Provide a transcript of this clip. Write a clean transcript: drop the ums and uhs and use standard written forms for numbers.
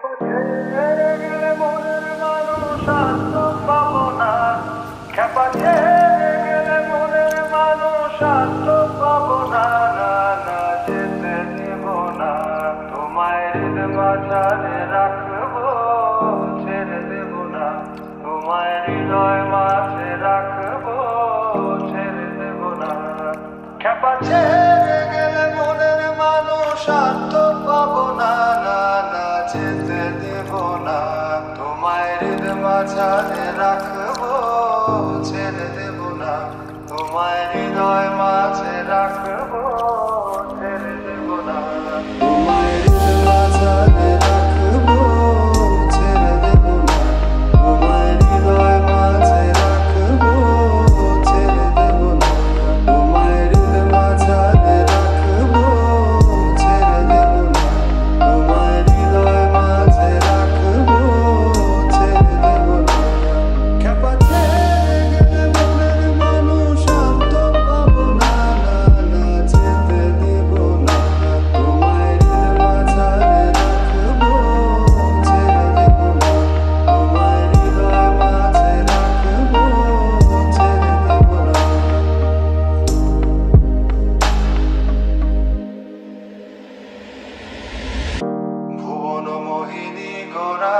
ছেড়ে গেলে মনের মানুষ আর তো পাবো না। খেপা ছেড়ে গেলে মনের মানুষ আর তো পাবো না। না না, যেতে দেব না। তোমায় হৃদ মাঝারে রাখবো, ছেড়ে দেব না। তোমায় হৃদয় মাঝে রাখবো, ছেড়ে দেব না। খেপা ছেড়ে গেলে মনের মানুষ আর তো পাবো না। না না, যেতে দেব না। তোমায় হৃদ মাঝারে রাখবো, ছেড়ে দেব না। তোমায় হৃদয় মাঝে রাখবো, ছেড়ে দেব না। তোমায় হৃদ মাঝারে রাখবো, ছেড়ে দেব না। তোমায় হৃদয় মাঝে রাখবো, ছেড়ে দেব না। তোমায় হৃদ মাঝারে রাখবো, ছেড়ে দেব না। তোমায় হৃদয় মাঝে রাখবো, ছেড়ে দেব না। খেপা ছেড়ে গেলে মনের মানুষ আর তো পাবো না। না না, যেতে দেব না। তোমায় হৃদ মাঝারে রাখবো, ছেড়ে দেব না। তোমায় হৃদয় মাঝে রাখবো, ছেড়ে দেব না। ভুবন মোহিনী গোরা